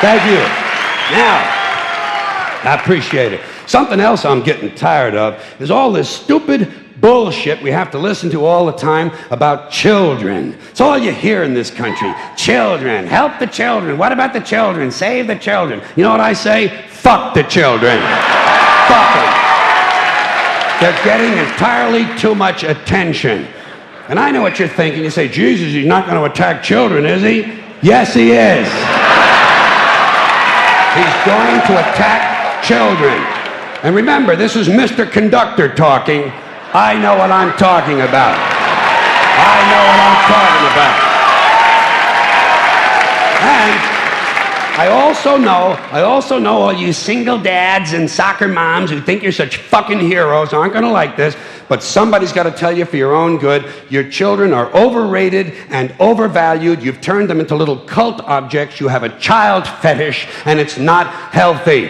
Thank you. Now, I appreciate it. Something else I'm getting tired of is all this stupid bullshit we have to listen to all the time about children. It's all you hear in this country. Children, help the children. What about the children? Save the children. You know what I say? Fuck the children. Fuck them. They're getting entirely too much attention. And I know what you're thinking. You say, Jesus, he's not going to attack children, is he? Yes, he is. He's going to attack children. And remember, this is Mr. Conductor talking. I know what I'm talking about. I know what I'm talking about. And I also know all you single dads and soccer moms who think you're such fucking heroes aren't going to like this, but somebody's got to tell you for your own good, your children are overrated and overvalued. You've turned them into little cult objects. You have a child fetish, and it's not healthy.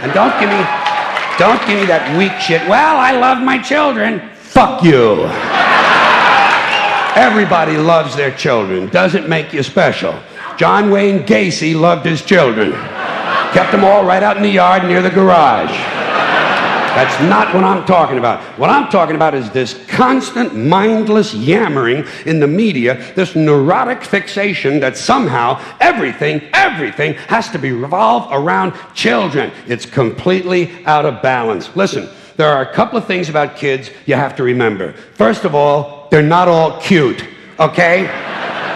And don't give me that weak shit. Well, I love my children. Fuck you. Everybody loves their children. Doesn't make you special. John Wayne Gacy loved his children. Kept them all right out in the yard near the garage. That's not what I'm talking about. What I'm talking about is this constant mindless yammering in the media, this neurotic fixation that somehow everything has to be revolved around children. It's completely out of balance. Listen, there are a couple of things about kids you have to remember. First of all, they're not all cute, okay?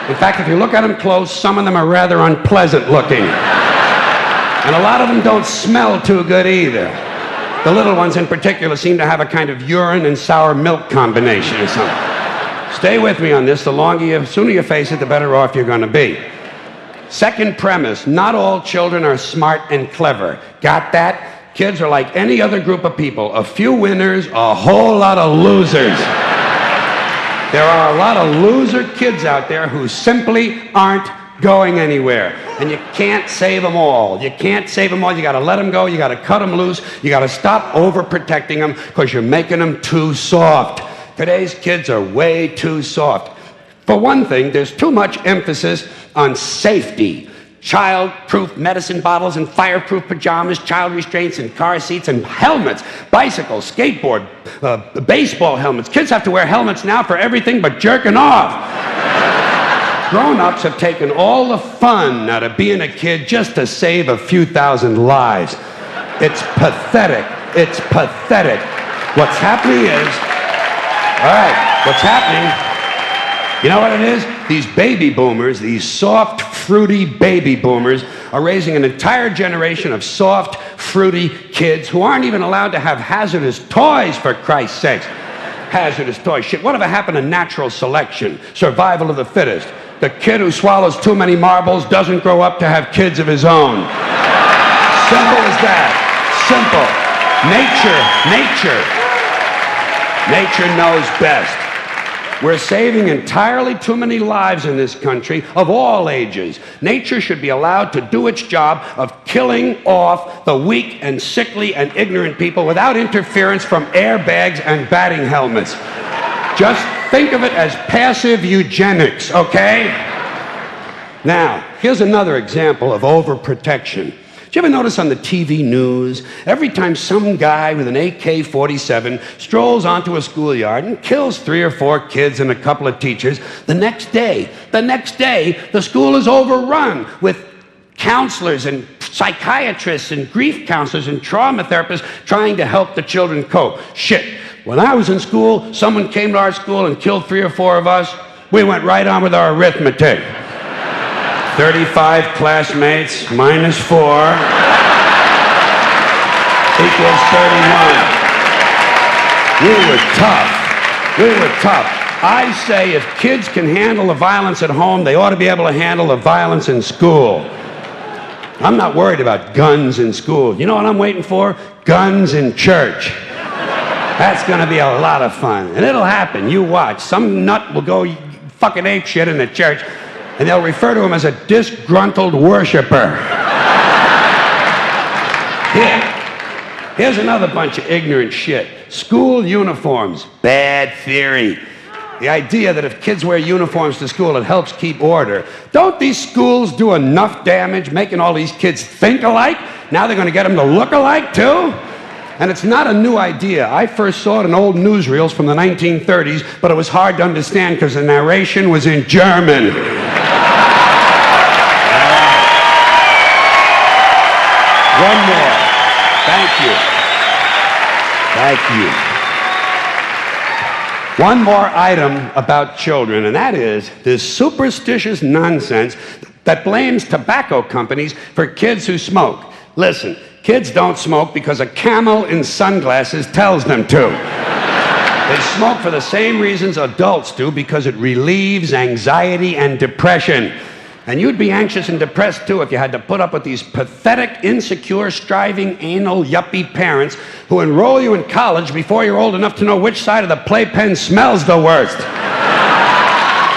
In fact, if you look at them close, some of them are rather unpleasant looking. And a lot of them don't smell too good either. The little ones in particular seem to have a kind of urine and sour milk combination or something. Stay with me on this. The sooner you face it, the better off you're going to be. Second premise, not all children are smart and clever. Got that? Kids are like any other group of people. A few winners, a whole lot of losers. There are a lot of loser kids out there who simply aren't going anywhere. And you can't save them all. You can't save them all. You got to let them go. You got to cut them loose. You got to stop overprotecting them because you're making them too soft. Today's kids are way too soft. For one thing, there's too much emphasis on safety. Child-proof medicine bottles and fireproof pajamas, child restraints and car seats and helmets, bicycles, skateboard, baseball helmets. Kids have to wear helmets now for everything but jerking off. Grown-ups have taken all the fun out of being a kid just to save a few thousand lives. It's pathetic. It's pathetic. What's happening is, what's happening, you know what it is? These baby boomers, these soft, fruity baby boomers, are raising an entire generation of soft, fruity kids who aren't even allowed to have hazardous toys, for Christ's sakes. Hazardous toys. Shit, whatever happened to natural selection? Survival of the fittest. The kid who swallows too many marbles doesn't grow up to have kids of his own. Simple as that. Simple. Nature knows best. We're saving entirely too many lives in this country of all ages. Nature should be allowed to do its job of killing off the weak and sickly and ignorant people without interference from airbags and batting helmets. Just think of it as passive eugenics, okay? Now, here's another example of overprotection. Did you ever notice on the TV news, every time some guy with an AK-47 strolls onto a schoolyard and kills 3 or 4 kids and a couple of teachers, the next day, the school is overrun with counselors and psychiatrists and grief counselors and trauma therapists trying to help the children cope. Shit, when I was in school, someone came to our school and killed 3 or 4 of us. We went right on with our arithmetic. 35 classmates minus 4 equals 31. We were tough. I say if kids can handle the violence at home, they ought to be able to handle the violence in school. I'm not worried about guns in school. You know what I'm waiting for? Guns in church. That's going to be a lot of fun. And it'll happen. You watch. Some nut will go fucking ape shit in the church, and they'll refer to him as a disgruntled worshiper. Here's another bunch of ignorant shit. School uniforms. Bad theory. The idea that if kids wear uniforms to school, it helps keep order. Don't these schools do enough damage making all these kids think alike? Now they're going to get them to look alike, too? And it's not a new idea. I first saw it in old newsreels from the 1930s, but it was hard to understand because the narration was in German. One more. Thank you. Thank you. One more item about children, and that is this superstitious nonsense that blames tobacco companies for kids who smoke. Listen, kids don't smoke because a camel in sunglasses tells them to. They smoke for the same reasons adults do, because it relieves anxiety and depression. And you'd be anxious and depressed, too, if you had to put up with these pathetic, insecure, striving, anal, yuppie parents who enroll you in college before you're old enough to know which side of the playpen smells the worst.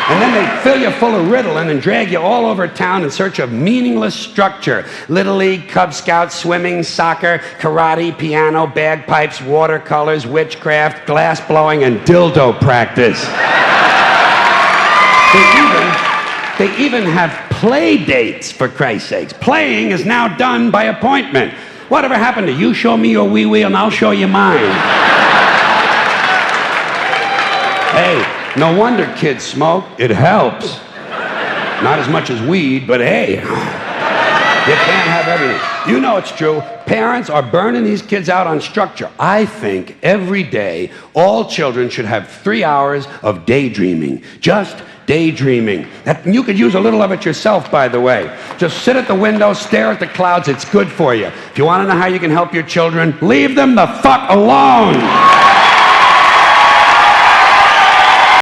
And then they fill you full of Ritalin and drag you all over town in search of meaningless structure. Little League, Cub Scouts, swimming, soccer, karate, piano, bagpipes, watercolors, witchcraft, glass blowing, and dildo practice. They even have play dates, for Christ's sakes. Playing is now done by appointment. Whatever happened to you show me your wee-wee and I'll show you mine? Hey, no wonder kids smoke. It helps. Not as much as weed, but hey, you can't have everything. You know it's true. Parents are burning these kids out on structure. I think every day all children should have 3 hours of daydreaming. Just daydreaming. You could use a little of it yourself, by the way. Just sit at the window, stare at the clouds. It's good for you. If you want to know how you can help your children, leave them the fuck alone.